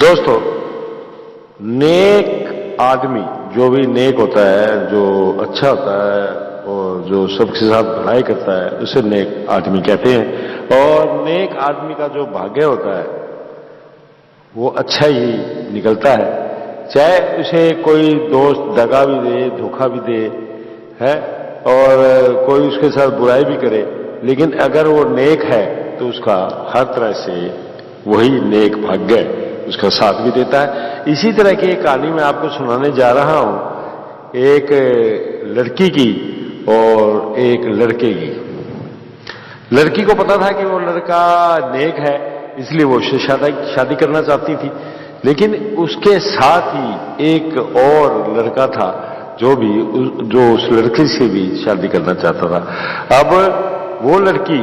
दोस्तों, नेक आदमी जो भी नेक होता है, जो अच्छा होता है और जो सबके साथ भलाई करता है, उसे नेक आदमी कहते हैं। और नेक आदमी का जो भाग्य होता है वो अच्छा ही निकलता है, चाहे उसे कोई दोस्त दगा भी दे, धोखा भी दे है और कोई उसके साथ बुराई भी करे, लेकिन अगर वो नेक है तो उसका हर तरह से वही नेक भाग्य उसका साथ भी देता है। इसी तरह की एक कहानी मैं आपको सुनाने जा रहा हूं, एक लड़की की और एक लड़के की। लड़की को पता था कि वो लड़का नेक है, इसलिए वो उससे शादी करना चाहती थी, लेकिन उसके साथ ही एक और लड़का था जो उस लड़के से भी शादी करना चाहता था। अब वो लड़की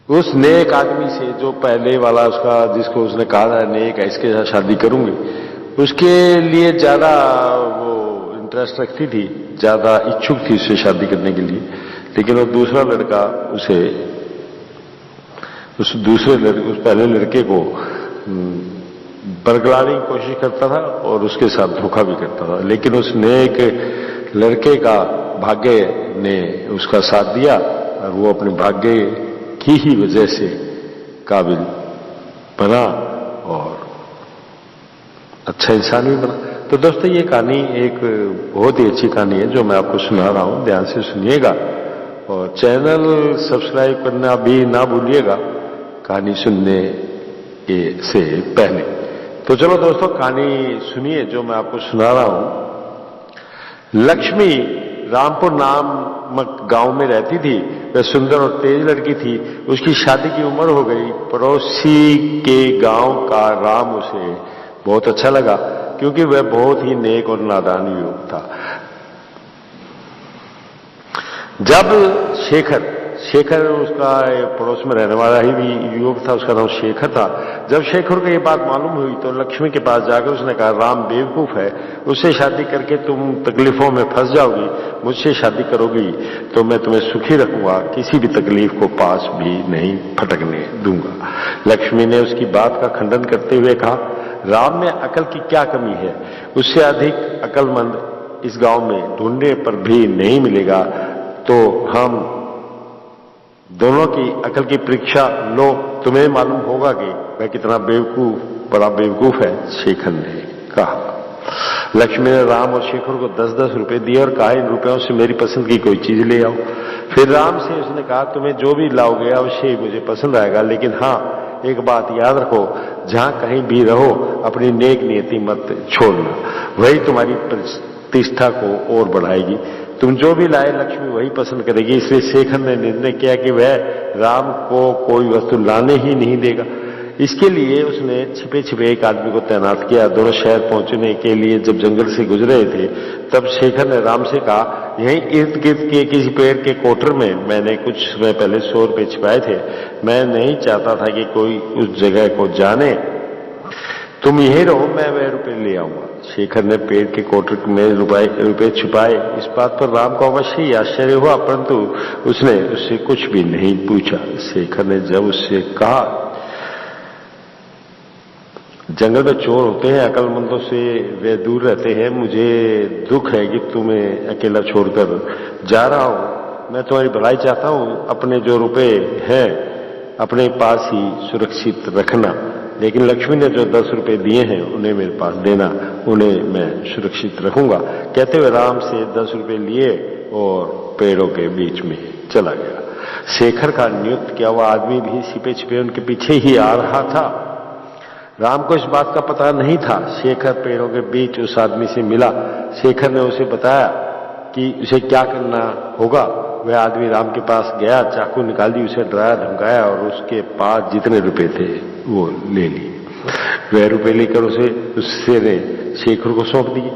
उस नेक आदमी से, जो पहले वाला उसका, जिसको उसने कहा था नेक है, इसके साथ शादी करूंगी, उसके लिए ज्यादा वो इंटरेस्ट रखती थी, ज्यादा इच्छुक थी उससे शादी करने के लिए। लेकिन वो दूसरा लड़का उस पहले लड़के को बरगलाने की कोशिश करता था और उसके साथ धोखा भी करता था। लेकिन उस नेक लड़के का भाग्य ने उसका साथ दिया और वो अपने भाग्य की ही वजह से काबिल बना और अच्छा इंसान भी बना। तो दोस्तों, ये कहानी एक बहुत ही अच्छी कहानी है जो मैं आपको सुना रहा हूं, ध्यान से सुनिएगा और चैनल सब्सक्राइब करना भी ना भूलिएगा कहानी सुनने से पहले। तो चलो दोस्तों, कहानी सुनिए जो मैं आपको सुना रहा हूं। लक्ष्मी रामपुर नामक गांव में रहती थी। वह सुंदर और तेज लड़की थी। उसकी शादी की उम्र हो गई। पड़ोसी के गांव का राम उसे बहुत अच्छा लगा, क्योंकि वह बहुत ही नेक और नादान युवक था। जब शेखर उसका पड़ोस में रहने वाला ही भी युवक था, उसका नाम शेखर था। जब शेखर को ये बात मालूम हुई तो लक्ष्मी के पास जाकर उसने कहा, राम बेवकूफ है, उससे शादी करके तुम तकलीफों में फंस जाओगी। मुझसे शादी करोगी तो मैं तुम्हें सुखी रखूंगा, किसी भी तकलीफ को पास भी नहीं फटकने दूंगा। लक्ष्मी ने उसकी बात का खंडन करते हुए कहा, राम में अकल की क्या कमी है? उससे अधिक अकलमंद इस गांव में ढूंढने पर भी नहीं मिलेगा। तो हम दोनों की अकल की परीक्षा लो, तुम्हें मालूम होगा कि वह कितना बड़ा बेवकूफ है, शेखर ने कहा। लक्ष्मी ने राम और शेखर को 10-10 रुपए दिए और कहा, इन रुपयों से मेरी पसंद की कोई चीज ले आओ। फिर राम से उसने कहा, तुम्हें जो भी लाओगे अवश्य ही मुझे पसंद आएगा, लेकिन हाँ, एक बात याद रखो, जहां कहीं भी रहो अपनी नेक नियति मत छोड़ना, वही तुम्हारी प्रतिष्ठा को और बढ़ाएगी। तुम जो भी लाए लक्ष्मी वही पसंद करेगी। इसलिए शेखर ने निर्णय किया कि वह राम को कोई वस्तु लाने ही नहीं देगा। इसके लिए उसने छिपे छिपे एक आदमी को तैनात किया। दोनों शहर पहुंचने के लिए जब जंगल से गुजरे थे, तब शेखर ने राम से कहा, यहीं इर्द गिर्द के किसी पेड़ के कोटर में मैंने कुछ समय पहले 100 रुपए छिपाए थे। मैं नहीं चाहता था कि कोई उस जगह को जाने। तुम यहीं रहो, मैं वह रुपए ले आऊंगा। शेखर ने पेड़ के कोटर में रुपए छुपाए। इस बात पर राम को अवश्य ही आश्चर्य हुआ, परंतु उसने उससे कुछ भी नहीं पूछा। शेखर ने जब उससे कहा, जंगल में चोर होते हैं, अकलमंदों से वे दूर रहते हैं, मुझे दुख है कि तुम्हें अकेला छोड़कर जा रहा हूं। मैं तुम्हारी भलाई चाहता हूं, अपने जो रुपए हैं अपने पास ही सुरक्षित रखना। लेकिन लक्ष्मी ने जो 10 रुपए दिए हैं उन्हें मेरे पास देना, उन्हें मैं सुरक्षित रखूंगा। कहते हुए राम से 10 रुपए लिए और पेड़ों के बीच में चला गया। शेखर का नियुक्त किया हुआ आदमी भी छिपे छिपे उनके पीछे ही आ रहा था। राम को इस बात का पता नहीं था। शेखर पेड़ों के बीच उस आदमी से मिला। शेखर ने उसे बताया कि उसे क्या करना होगा। वह आदमी राम के पास गया, चाकू निकाली, उसे डराया धमकाया और उसके पास जितने रुपए थे वो ले लिए। वह रुपए लेकर उससे ने शेखर को सौंप दिए।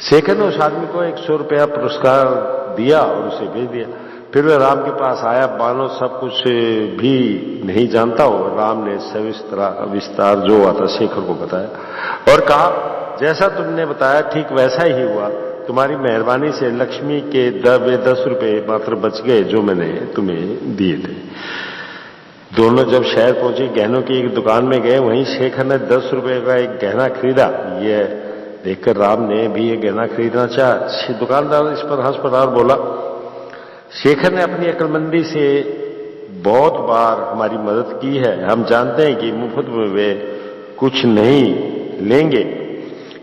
शेखर ने उस आदमी को 100 रुपया पुरस्कार दिया और उसे भेज दिया। फिर वह राम के पास आया, मानो सब कुछ भी नहीं जानता हो। राम ने विस्तार जो हुआ था शेखर को बताया और कहा, जैसा तुमने बताया ठीक वैसा ही हुआ। तुम्हारी मेहरबानी से लक्ष्मी के 10 रुपए मात्र बच गए जो मैंने तुम्हें दिए थे। दोनों जब शहर पहुंचे, गहनों की एक दुकान में गए, वहीं शेखर ने 10 रुपए का एक गहना खरीदा। यह देखकर राम ने भी ये गहना खरीदना चाहा। दुकानदार इस पर हंस पड़ा और बोला, शेखर ने अपनी अक्लमंदी से बहुत बार हमारी मदद की है। हम जानते हैं कि मुफ्त में वे कुछ नहीं लेंगे,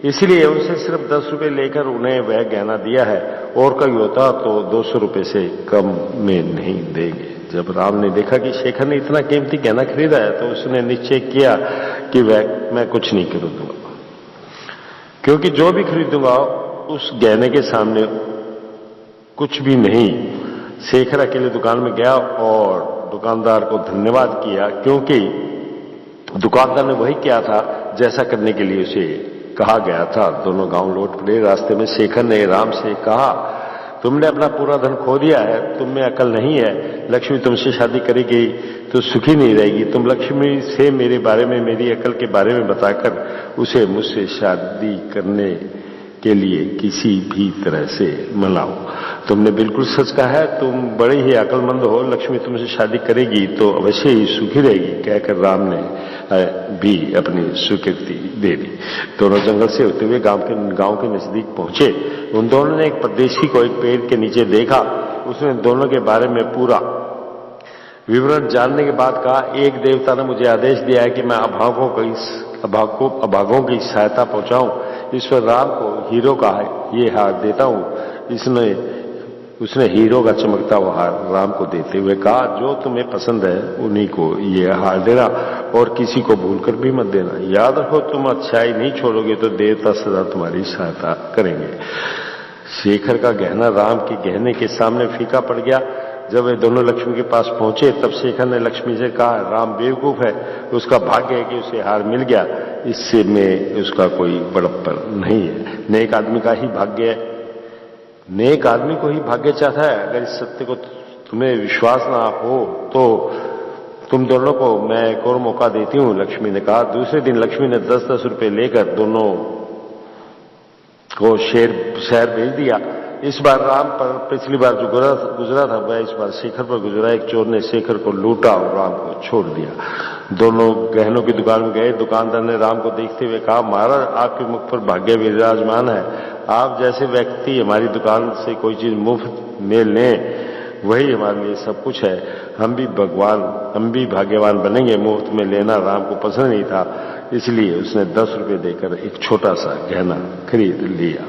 इसलिए उनसे सिर्फ 10 रुपए लेकर उन्हें वह गहना दिया है, और कोई होता तो 200 रुपए से कम में नहीं देंगे। जब राम ने देखा कि शेखर ने इतना कीमती गहना खरीदा है, तो उसने निश्चय किया कि वह मैं कुछ नहीं खरीदूंगा, क्योंकि जो भी खरीदूंगा उस गहने के सामने कुछ भी नहीं। शेखर अकेले दुकान में गया और दुकानदार को धन्यवाद किया, क्योंकि दुकानदार ने वही किया था जैसा करने के लिए उसे कहा गया था। दोनों गांव लौट पड़े। रास्ते में शेखर ने राम से कहा, तुमने अपना पूरा धन खो दिया है, तुम में अकल नहीं है। लक्ष्मी तुमसे शादी करेगी तो सुखी नहीं रहेगी। तुम लक्ष्मी से मेरे बारे में, मेरी अकल के बारे में बताकर उसे मुझसे शादी करने के लिए किसी भी तरह से मनाओ। तुमने बिल्कुल सच कहा है, तुम बड़े ही अकलमंद हो। लक्ष्मी तुमसे शादी करेगी तो अवश्य ही सुखी रहेगी, कहकर राम ने भी अपनी स्वीकृति दे दी। दोनों जंगल से होते हुए गांव के नजदीक पहुंचे। उन दोनों ने एक परदेशी को एक पेड़ के नीचे देखा। उसने दोनों के बारे में पूरा विवरण जानने के बाद कहा, एक देवता ने मुझे आदेश दिया है कि मैं अभागों की सहायता पहुंचाऊं। ईश्वर राम को हीरो का ये हार देता हूं। उसने हीरो का चमकता हुआ हार राम को देते हुए कहा, जो तुम्हें पसंद है उन्हीं को ये हार देना, और किसी को भूलकर भी मत देना। याद रखो, तुम अच्छाई नहीं छोड़ोगे तो देवता सदा तुम्हारी सहायता करेंगे। शेखर का गहना राम के गहने के सामने फीका पड़ गया। जब वे दोनों लक्ष्मी के पास पहुंचे, तब शेखर ने लक्ष्मी से कहा, राम बेवकूफ है, उसका भाग्य है कि उसे हार मिल गया, इससे में उसका कोई बड़प्पन नहीं है। नेक आदमी का ही भाग्य है, नेक आदमी को ही भाग्य चाहता है। अगर इस सत्य को तुम्हें विश्वास ना हो तो तुम दोनों को मैं एक और मौका देती हूं, लक्ष्मी ने कहा। दूसरे दिन लक्ष्मी ने 10-10 रुपए लेकर दोनों को शहर भेज दिया। इस बार राम पर पिछली बार जो गुजरा था वह इस बार शेखर पर गुजरा। एक चोर ने शेखर को लूटा और राम को छोड़ दिया। दोनों गहनों की दुकान में गए। दुकानदार ने राम को देखते हुए कहा, महाराज आपके मुख पर भाग्य विराजमान है। आप जैसे व्यक्ति हमारी दुकान से कोई चीज मुफ्त में लें, वही हमारे लिए सब कुछ है। हम भी भाग्यवान बनेंगे। मुफ्त में लेना राम को पसंद नहीं था, इसलिए उसने 10 रुपए देकर एक छोटा सा गहना खरीद लिया।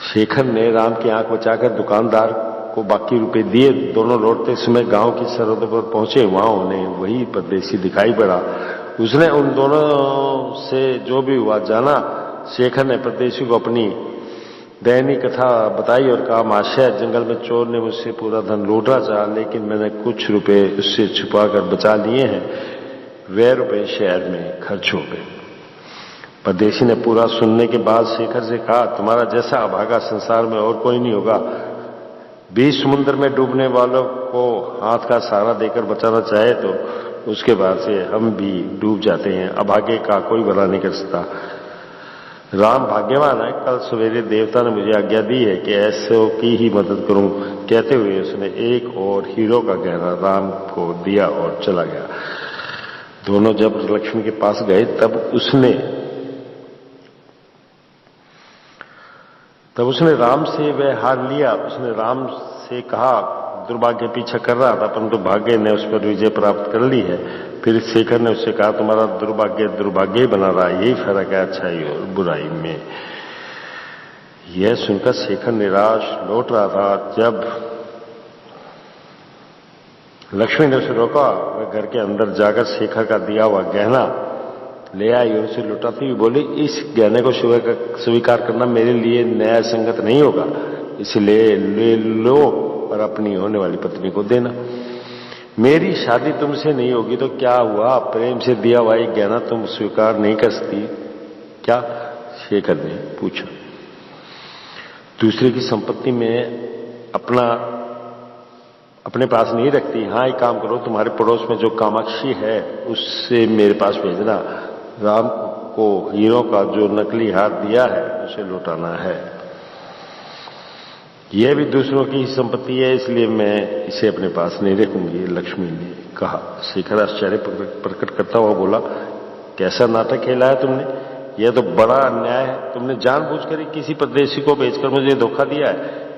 शेखर ने राम की आंख बचाकर दुकानदार को बाकी रुपए दिए। दोनों लौटते समय गांव की सरहद पर पहुंचे। वहां उन्हें वही परदेशी दिखाई पड़ा। उसने उन दोनों से जो भी हुआ जाना। शेखर ने परदेशी को अपनी दैनिक कथा बताई और कहा, महाशय, जंगल में चोर ने मुझसे पूरा धन लूटा था, लेकिन मैंने कुछ रुपए उससे छुपाकर बचा लिए हैं। वे रुपए शहर में खर्च हो गए। परदेशी ने पूरा सुनने के बाद शेखर से कहा, तुम्हारा जैसा अभागा संसार में और कोई नहीं होगा। 20 समुद्र में डूबने वालों को हाथ का सहारा देकर बचाना चाहे तो उसके बाद से हम भी डूब जाते हैं। अभागे का कोई भला नहीं कर सकता। राम भाग्यवान है। कल सवेरे देवता ने मुझे आज्ञा दी है कि ऐसों की ही मदद करूं। कहते हुए उसने एक और हीरो का गहना राम को दिया और चला गया। दोनों जब लक्ष्मी के पास गए, तब उसने राम से वह हार लिया। उसने राम से कहा, दुर्भाग्य पीछा कर रहा था, परंतु भाग्य ने उस पर विजय प्राप्त कर ली है। फिर शेखर ने उससे कहा, तुम्हारा दुर्भाग्य ही बना रहा है, यही फर्क है अच्छाई और बुराई में। यह सुनकर शेखर निराश लौट रहा था। जब लक्ष्मी ने उसे रोका, वह घर के अंदर जाकर शेखर का दिया हुआ गहना ले आई और उसे लुटाती हुई बोली, इस गहने को स्वीकार करना मेरे लिए न्याय संगत नहीं होगा, इसलिए ले लो और अपनी होने वाली पत्नी को देना। मेरी शादी तुमसे नहीं होगी तो क्या हुआ, प्रेम से दिया हुआ एक गहना तुम स्वीकार नहीं कर सकती क्या? शेखर ने पूछा। दूसरे की संपत्ति में अपने पास नहीं रखती। हाँ, एक काम करो, तुम्हारे पड़ोस में जो कामाक्षी है उससे मेरे पास भेजना। राम को हीरो का जो नकली हार दिया है उसे लौटाना है। यह भी दूसरों की संपत्ति है, इसलिए मैं इसे अपने पास नहीं रखूंगी, लक्ष्मी ने कहा। शेखर आश्चर्य प्रकट करता हुआ बोला, कैसा नाटक खेला है तुमने? यह तो बड़ा अन्याय है। तुमने जानबूझकर किसी परदेशी को बेचकर मुझे धोखा दिया है।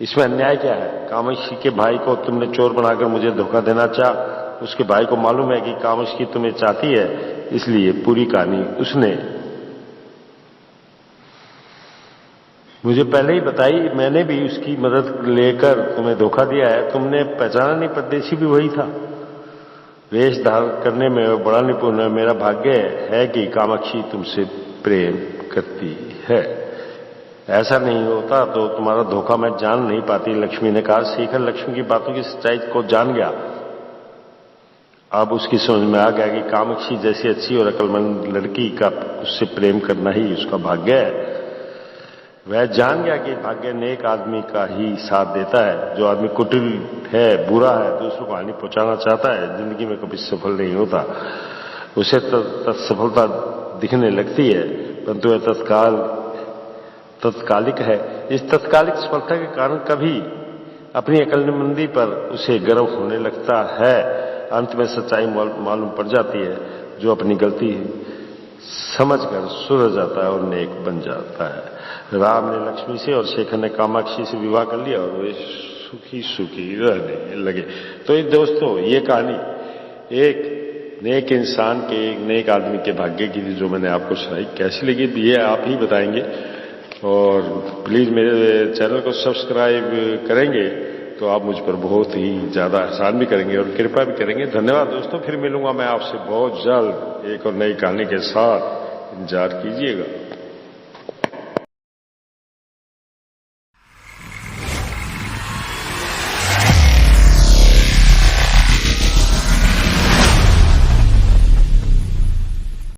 इसमें अन्याय क्या है? कामाक्षी के भाई को तुमने चोर बनाकर मुझे धोखा देना चाहा। उसके भाई को मालूम है कि कामाक्षी तुम्हें चाहती है, इसलिए पूरी कहानी उसने मुझे पहले ही बताई। मैंने भी उसकी मदद लेकर तुम्हें धोखा दिया है। तुमने पहचाना नहीं, परदेशी भी वही था। वेश धारण करने में बड़ा निपुण है। मेरा भाग्य है कि कामाक्षी तुमसे प्रेम करती है। ऐसा नहीं होता तो तुम्हारा धोखा मैं जान नहीं पाती, लक्ष्मी ने कहा। शेखर लक्ष्मी की बातों की सच्चाई को जान गया। अब उसकी समझ में आ गया कि कामाक्षी जैसी अच्छी और अक्लमंद लड़की का उससे प्रेम करना ही उसका भाग्य है। वह जान गया कि भाग्य नेक आदमी का ही साथ देता है। जो आदमी कुटिल है, बुरा है, दूसरों को हानि पहुंचाना चाहता है, जिंदगी में कभी सफल नहीं होता। उसे सफलता दिखने लगती है, परंतु वह तत्कालिक है। इस तत्कालिक सफलता के कारण कभी अपनी अक्लमंदी पर उसे गर्व होने लगता है। अंत में सच्चाई मालूम पड़ जाती है। जो अपनी गलती समझकर सुधर जाता है और नेक बन जाता है। राम ने लक्ष्मी से और शेखर ने कामाक्षी से विवाह कर लिया और वे सुखी सुखी रहने लगे। तो ये दोस्तों, ये कहानी एक नेक इंसान के, एक नेक आदमी के भाग्य की थी, जो मैंने आपको सुनाई। कैसी लगी ये आप ही बताएंगे। और प्लीज मेरे चैनल को सब्सक्राइब करेंगे तो आप मुझ पर बहुत ही ज्यादा एहसान भी करेंगे और कृपा भी करेंगे। धन्यवाद दोस्तों। फिर मिलूंगा मैं आपसे बहुत जल्द एक और नई कहानी के साथ। इंतजार कीजिएगा।